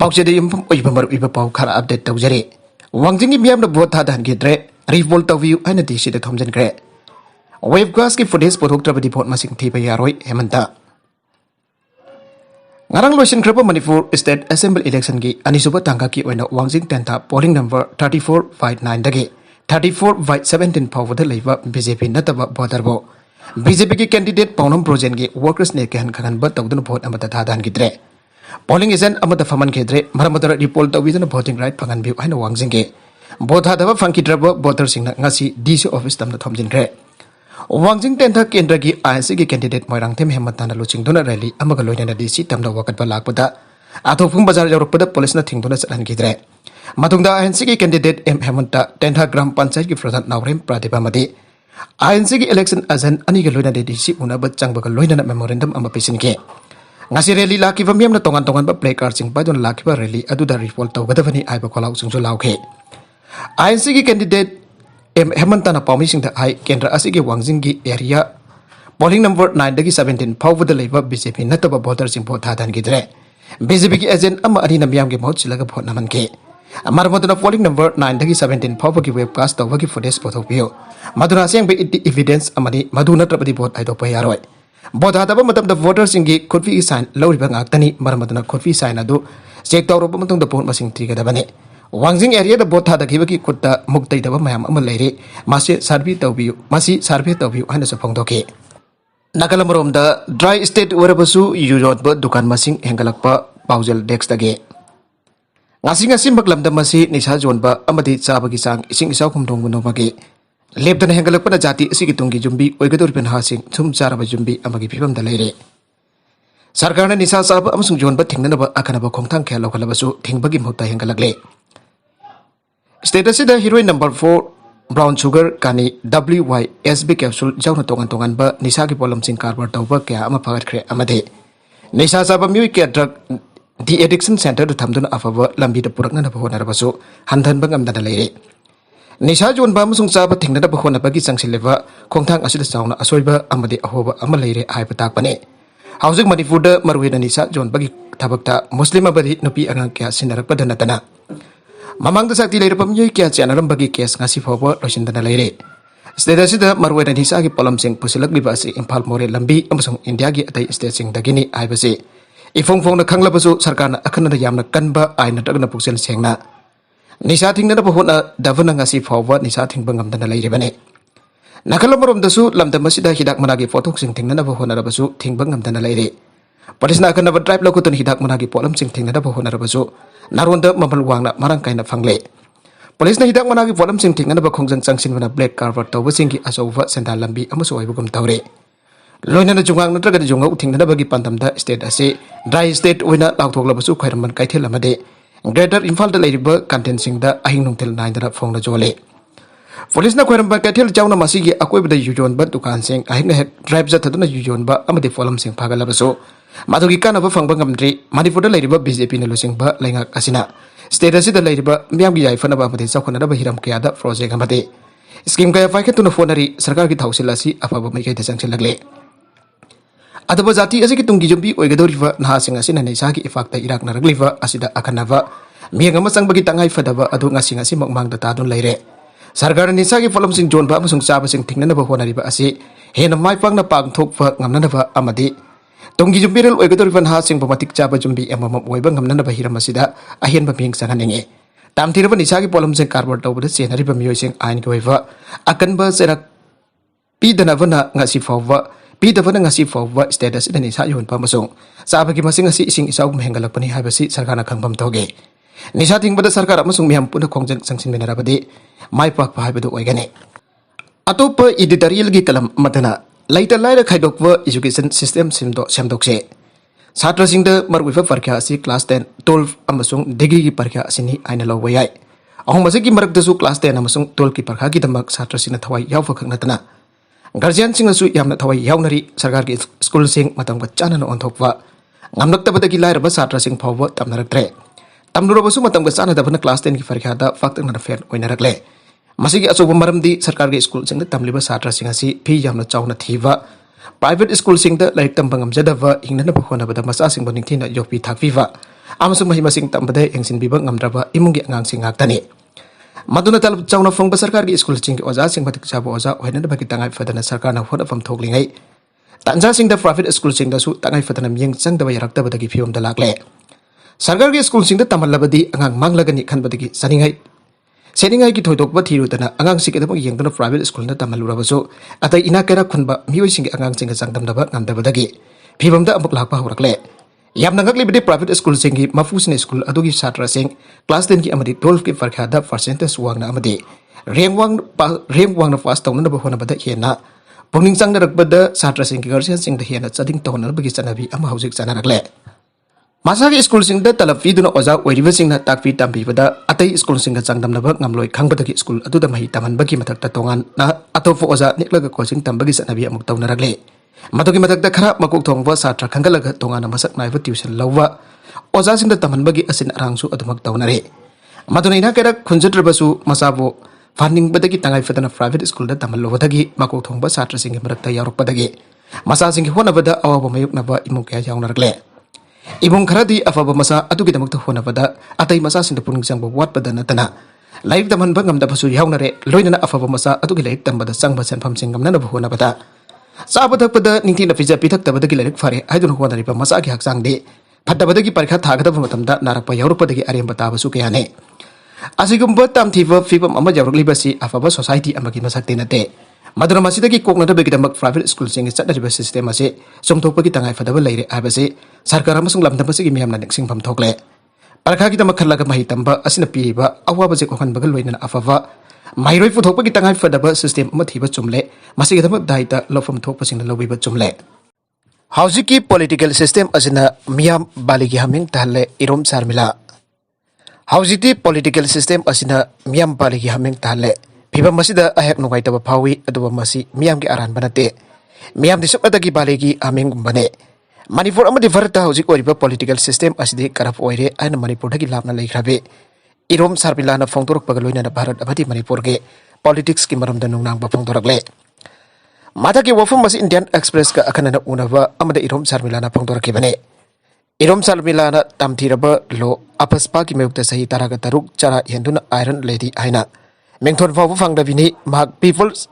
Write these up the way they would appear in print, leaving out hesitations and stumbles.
पाउचेद युमफम ओइबा मरु इबा पाउ खरा अपडेट तौजरे वांगजिंगी मियामना भोट थादानगिद्रे रिवोल तौवियु हाइना दिसिदा थोमजनग्रे वेबकास्ट की फुटेज पोथोक्त्रबदि भोट मसिंग थीबा यारोय Hemanta ngarang loisin krapa Manipur State Assembly election की अनिसुबा तंगा की ओइना वांगजिंग टेंथा पोलिंग नंबर 34/9 दगे 34/17 फावदा लेबा बीजेपी नतबा भोटरबो बीजेपी की कैंडिडेट पौनम प्रोजेन की वर्कर्स ने कहन खगन ब तौदन भोट अमता थादानगिद्रे पोलिंग एजेंट अमता फमन खेद्रे मरमदर रिपोल तौबिदन भोटिंग राइट फंगन बि हाइना वांगजिंग के भोट थादबा फंकिद्रबा भोटर सिंह ngasi DC ऑफिस तमना थोमजिनग्रे वांगजिंग टेंथा केंद्र की आईएनसी की कैंडिडेट मोइरांगथेम हेमंताना लुचिंगदुना रैली अमगा लोइना DC तमना वकतबा लाकपदा आथोफुंग बाजार यौरपदा पुलिसना थिंगदुना चलहनगिद्रे मथुंगदा आईएनसी की कैंडिडेट एम हेमंता टेंथा ग्राम पंचायत की प्रधान नावरेम प्रातिभा मदि आईएनसी की इलेक्शन एजेंट अनिगा लोइना DC उनाबा चंगबगा लोइना मेमोरेंडम अमा पेसिनके ngasi rally lakiba miyamna tongan ba play card sing paidon lakiba rally aduda report tawgadavani aiba kholau singju laukhe INC gi candidate M Hemantana pawmi singda ai kendra asigi wangjing gi area polling number 9 dagi 17 phawbada leiba BJP nataba voter sing vote thadan gidre BJP gi agent ama ani na miyam gi vote silaga vote naman ke amarmoduna polling number 9 dagi 17 phawba gi webcast tawagi footage pothokpio maduna seng be evidence amani maduna trabadi vote aido payaroi vote hadaba matam da voters singi khotfi sign lawriba ngaktani marmaduna khotfi sign adu check tawroba matang da vote masing trigadabane wangjing area da vote hada gibaki kutta muktai daba mayam ama leire masi survey tawbiu hana sa phongdoke nakalamrom da dry state warabasu yurot ba dukan masing hengalakpa paujal dex dage ngasi maklam da masi nisa zone ba amadi chabagi sang ising isaw khumdong guno bagi लेपदन हेंगलकपना जाति असि Tungi zombie ओइगदोरिपन Hastings थुम चारब zombie अमगी फिबम the लेरे सरकारना निसा चाब अमसुंग जोनब थिंगनब अखनब खोंगथांग खे लौखलबसु थिंगबगी मुहूर्त हेंगलकले स्टेटस the heroin number 4 brown sugar कानी WYSB कैप्सूल जाउन तोंगन ब निसा की पोलम सिंग कारबार तौब क्या अम फगतख्रे अमदे निसा चाब म्यूई के ड्रग डी एडिक्शन सेंटर थमदुन अफब लंबी द पुरकना होनरबसु हंधन बंगमदन लेरे निशा जोनबा अमसुंग चाबा थिंगनबा होनबगी चंगसिलेबा खोंथांग असिदा चाउना असोइबा अमदि अहोबा अमा लेरे हाइबा ताकपने हाउजिक मणिपुरदा मरुवेना निशा जोनबगी थबकता मुस्लिम अबदि नुपी अंगांग क्या सिनरकपदा नतना ममांगदा sakti लेरपम योय क्या चैनरमबगी केस ngasi फोबा लोसिनदना लेरे स्टेटसिदा मरुवेना निशा की पलमसिंग पुसिलकलिबा असि इम्फाल मोरे लंबी अमसुंग इंडिया की अतै स्टेटसिंग दगिनी हाइबसे इफोंग फोंगना खंगलबसु सरकारना अखनदा यामना कनबा आइना तगना पुक्सेल सेंगना निशा थिंगना होना दबना ngasi फावबा निशा थिंगबा ngamdana leiribane nakalomoromdasu lamdamasida hidak managi photok sing thingna honarabasu thingba ngamdana leire polisna kanaba drive lokotun hidak managi polam sing thingna honarabasu naronda mamal wangna marang kaina fangle polisna hidak managi polam sing thingna khongjang changsinbana black carver tawba singki asova sendal lambi amaso oibugum tawre loinana jungang natraga jungau thingna bagi pandamda state ase dry state oina lauthoklabasu khairamban kaithel amade Greater Imphal da leiriba content sing da ahing nungtel naindara phongna jole police na khairam kaithel chauna masigi akoiba da yujon ba dukan sing ahing hek drive ja thaduna yujon ba amade folam sing phagalabaso madugi kana ba phangba ngamdri manipur da leiriba BJP na losing ba laingak asina state da leiriba myam gi yaifana ba amade chaukhana da hiram kya da project amade scheme kaya faiketuna fonari sarkar gi thausilasi afaba mai kai da changsil lagle adaba jati asiki tungi jumbi oigadoriva nahasing asina neisa ki ifakta irak naragliva asida akanava miangama changbagi tangai fadaba adu ngasi makmangda tadun leire sarkar nisa ki folam sing jonba amasung chaba sing thingnana ba honariba asi hena mai pangna pangthokpa ngamnana ba amadi tungi jumbi rel oigadoriva nahasing bamatik chaba jumbi emama oiba ngamnana ba hiram asida ahen ba ming sanganenge tamthiraba nisa ki polam sing carbon tawbada senariba miyoi sing ain ki oiva akanba serak pidanavana ngasi fawwa Pidavana ngasi fawwa status idani sa yon pamasong sabagi masing ngasi ising isaw mahengalakpani habasi sarkana khangbam toge nisa tingbada sarkar amasung miham puna khongjang sangsin menarabadi mai pakpa habadu oigane atopa editorial gi kalam madana laita laira khaidokwa education system semdokse छात्र सिंह मरुइफ परख्या असि class 10 12 अमसुंग degree की परख्या असि आइना लौबा याय अहुमसे की मरकदसु class 10 अमसुंग 12 की परखा की दमक छात्र सिंह थवाई याव खंगनतना गार्जियन सिंह असु यामना थवाई यावनरी सरकार की स्कूल सिंह मतम का चानन ओंथोकवा ngamnaktabadagi lairaba छात्र सिंह फावबा तमनरक्त्रे तमनुरबसु मतम का चानदबना क्लास 10 की परख्या दा फाक्तंगना फेल ओइनरक्ले मसिगी अचोब मरमदी सरकार की स्कूल सिंह तमलिबा छात्र सिंह असि फी यामना चावना थीवा प्राइवेट स्कूल सिंह दा लाइक तंबंगम जदवा हिंगना होनबदा मसा Singh बनिंगथिना योपी थाकवीवा amasung mahi masing tambada yengsin bibak ngamdraba imungi angangsing ngaktani. Maduna talab chauna fongba sarkar gi school ching oza sing batik chabo oza oina da bagi tangai fadana sarkar na hona fam thoklingai. Tanja sing da private school ching da su tangai fadana myeng chang da yarak da badagi fiom da lakle. Sarkar gi school sing da tamal labadi angang manglagani khan badagi saningai. Seningai ki thoidok ba thiru dana angang sing da yeng da private school da tamal lurabaso atai ina kera khunba mioi sing angang sing chang dam da ba ngam da badagi fiom da amuk lakpa horakle. Yam nangakli bide private school singi mafusne school adugi satra sing class 10 ki amadi 12 ki farkha da percentage wang na amadi rank wang na fast tawna ba hona bada hena pungning sang darak bada satra sing ki garsian sing da hena chading tawna bagi chanabi ama haujik chanarakle masa ki school sing da talap fi duna oza oiriba sing na takfi tambi bada atai school sing ga changdam na ba ngamloi khangbada ki school adu da mahi taman bagi matak ta tongan na atofo oza niklaga coaching tambagi chanabi amuk tawna rakle Matuki matakta khara makuk thongwa satra khangalaga tongana masak naiva tuition lawa oza singda taman bagi asin arangsu adumak taunare matuna ina kera khunjatrabasu masabo funding badagi tangai fatana private school da tamal lobadagi makuk thongwa satra singi marakta yarok badagi masa singi hona bada awaba mayuk naba imung kya yaunargle imung kharadi afaba masa adugi damakta hona bada atai masa sinda puning jangba wat bada natana life taman bangam da basu yaunare loinana afaba masa adugi life tambada sangba senpham singam nana hona bada Sahabat pada ningti na pizza pitak tabada ki lerik fare aidun huwa dari masa ki haksang de pada pada ki parikha thagada matam da narak pa yaur pada ki arem bata basu ke ane asigum batam thiba fibam ama yaur libasi afaba society amagi masak te nate madura masida ki kokna da begi damak private school sing chat da system ase somthok pa ki tangai fadaba leire abase sarkar amasung lamdam pasi ki miham na ningsing pham thokle parikha ki damak khallaga mahi tamba asina piba awa baje ko khan bagal loina afava Mairoi puthok pagi tangai fadaba system ama thiba chumle masi gidam daita lofam thok pasing lobi ba chumle Haujiki political system asina miyam baligi haming tahle irom sarmila Haujiti political system asina miyam baligi haming tahle phiba masida ahek nugai taba phawi aduba masi miyam ki aran banate miyam disuk adagi baligi haming bane Manipur amadi Bharata haujik oriba political system asidi karap oire aina Manipur dagi lapna leikhrabe Irom sarpila na fongtorok pagaloina na Bharat abadi Manipur ge politics ki maram da nungnang ba fongtorok le mata ki wafum mas Indian Express ka akana na unava amada irom sarpila na fongtorok ki bane irom sarpila na tamthiraba lo apaspa ki meyukta sahi taraga taruk chara henduna iron lady aina mengthon fawu fangda bini mag People's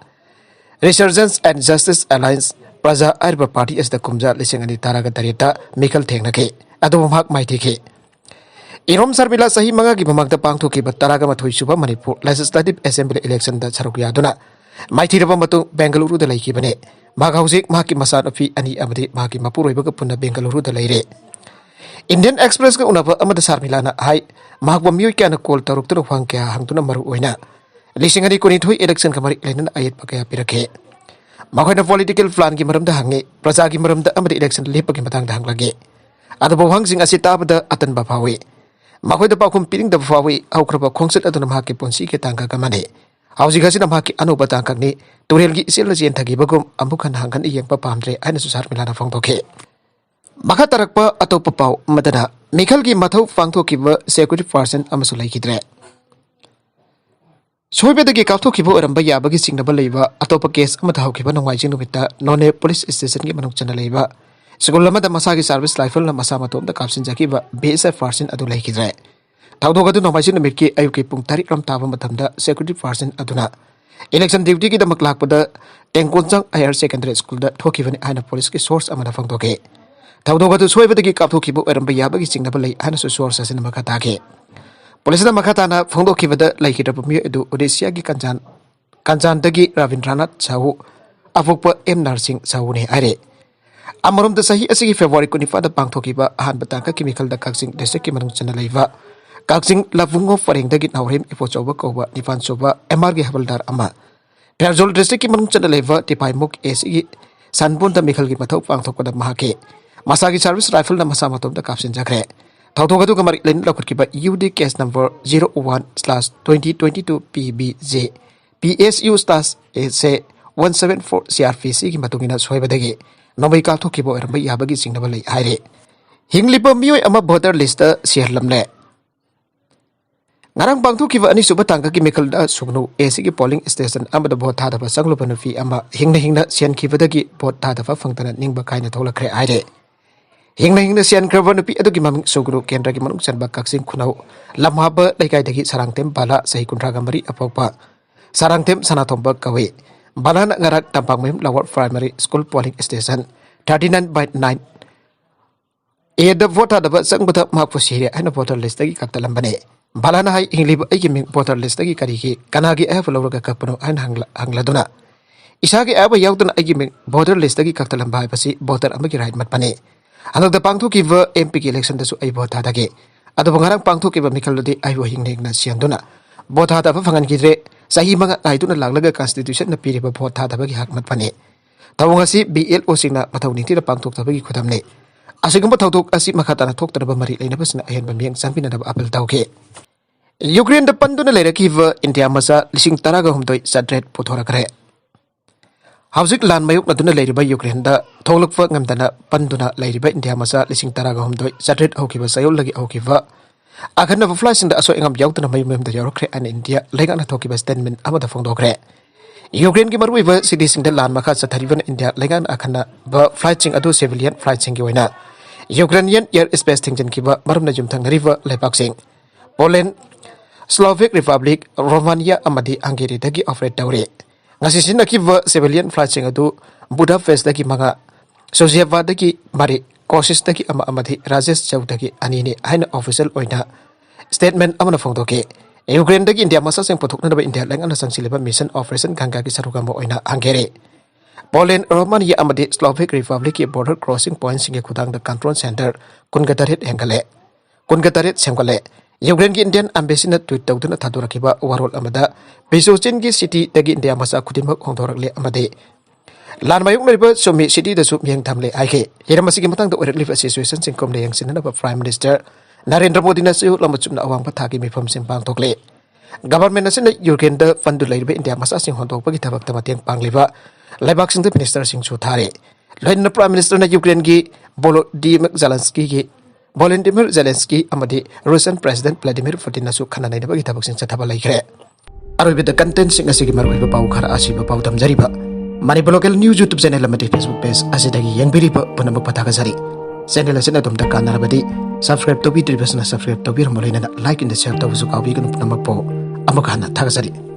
Resurgence and Justice Alliance Praja Arba Party as the kumja lisengani taraga tarita Michael thengna ke adu mag maiti ke Irom sarpila sahi manga ki mamagda pangtho ki bataraga mathoi suba Manipur Legislative Assembly election da charuk yaduna maithira bamatu Bengaluru da laiki bane mag haujik maki masad afi ani amadi maki mapuroi baga punna Bengaluru da laire Indian Express ka unaba amada sarpila na hai magwa mioi kana kol taruk tu hwang kya hangtuna maru oina lisingani kuni thoi election kamari lenan ayat pakaya pirake makhoi political plan ki maram da hange praja ki maram da amadi election lepa ki matang da hanglage adu bawang sing asita bada atan ba phawi Makoy da pakum piring da fawi au kraba khongset aduna mahaki ponsi ke tangka kamane hauji gasina mahaki anu batangkak ni turel gi isil jen thagi bagum ambukan hangkan iyeng pa pamdre aina susar milana fongtoke maka tarakpa atau papau madana Mikhal gi mathau fangthoki ba security person amasu laikidre soibeda gi kapthoki ba oramba ya bagi singnaba leiba atopa case amata hauki ba nongai jing numita none police station gi manuk chana leiba Sekolah lama masa ki service rifle na masa matom da kapsin jaki ba BSF farsin adu lai kidre tawdo gadu no maisin mit ki ayu ki pung tarik ram taba matam da security farsin aduna election duty ki da maklak pada tengkonjang higher secondary school da thoki bani aina police ki source amana phang toke tawdo gadu soiba ki kap thoki bu eram ba ya ba ki singna ba lai aina so source asin maka take police da makata na phang toki ba da lai ki da mi edu odisha ki kanjan dagi Ravindranath Sahu afukpa M Narsing Sahu ne are Amarom da sahi asigi February kunifa da pangthoki ba ahan batangka chemical da kaksing district ki manung chana leiba kaksing lavungo fareng da git nawrim ipo choba koba nifan soba MR gi habaldar ama Perzol district ki manung chana leiba tipai muk asigi sanbon da mikhal gi mathau pangthok da mahake masagi service rifle da masa matom da kapsin jakre thawtho gadu kamari len lakhut ki ba UD case number 01/2022 PBJ PSU/AC174 CRPC ki matungina soibadagi Nombai ka thoki bo eramba yabagi singnaba lai haire hinglipa mioi ama voter list share lamle ngarang bangthoki ba ani suba tangka ki mekal da sugnu AC ki polling station amada vote thada ba sanglo panafi ama hingna sian ki badagi vote thada fa fangtana ningba kaina thola khre haire Hingna sian kerba nupi adu gimaming sogro kendra gimanung sanba kaksing kunau lamhaba laikai dagi sarangtem bala sahi kunra gamari apapa sarangtem sanatomba kawe bala na ngarak tampang mem lawar primary school polling station 39/9 the voter da sang bata mak posire ana voter list dagi kaktalam bane bala na hai hinglib ai giming voter list dagi kariki kanagi ai follower ga kapano an hangla duna isagi aba yaudun ai giming voter list dagi kaktalam bai pasi voter amagi right mat pane Anak da pangtu kiva MP election da su ai bota dage ado bangarang pangtu kiva mikal de ai wo hing na sian dona bota da fangan gidre sahi manga ai tu na laglaga constitution na piri ba bota da bagi hak mat pane tawang asi BLO singna matau ni tira pangtu ta bagi khudam ne asigum thautuk asi makhata na thok ta ba mari leina basna ahen ba miang sampina da apel tauke Ukraine da panduna lera kiva India masa lising taraga humdoi sadret puthora kare Hausik lan mayuk na duna lairiba Ukraine da tholukfa ngamdana panduna lairiba India masa lising taraga humdoi sadret aukiba sayol lagi aukiba akhana ba flash da aso engam yautna mayum da yorokre an India lega na thokiba statement amada phongdokre Ukraine ki marui ba city sing da lan makha sathariban India lega akhana ba flighting adu civilian flighting ki oina Ukrainian air space thingjan ki ba marumna jumthang river lepak sing Poland Slovak Republic Romania amadi Hungary dagi operate tawre Ngasisin na kiva civilian flight sing adu Budapest dagi mga Sojeva dagi mari Kosis dagi ama amadi Rajesh Chow dagi anini haina official oina statement amana phongdoke Ukraine dagi India masa sing pothok na ba India lang ana sang sileba mission operation ganga ki sarugam oina Hungary Poland Romania amadi Slovak Republic ki border crossing point sing khudang da control center Kungataret semgale Ukraine ki Indian embassy na tweet tawduna thadurakiba warol amada Beijing ki city dagi India masa khudimak hongdorakle amade lan mayuk nariba somi city da su myang thamle aike yeramasi ki matang da orak live association sing komle yang sinana ba prime minister Narendra Modi na su lamachumna awang pathagi mifam sing pang tokle government na sin Ukraine da fundu laiba India masa sing hondok pagi tabak tamateng pangliba laibak sing minister sing su thare lain na prime minister na Ukraine ki Volodymyr Zelensky amadi Russian President Vladimir Putin nasu khananai da bagi tabak sing chathaba laikre arobi the content sing asigi maroi ba pau khara asiba pau tamjari ba mani local news YouTube channel amadi Facebook page asidagi yangbiri ba punamak pathaga sari channel asina dum da kanarabadi subscribe to bi tribasna subscribe to bi romolina like in the share to busu kawi kan punamak po amakana thaga sari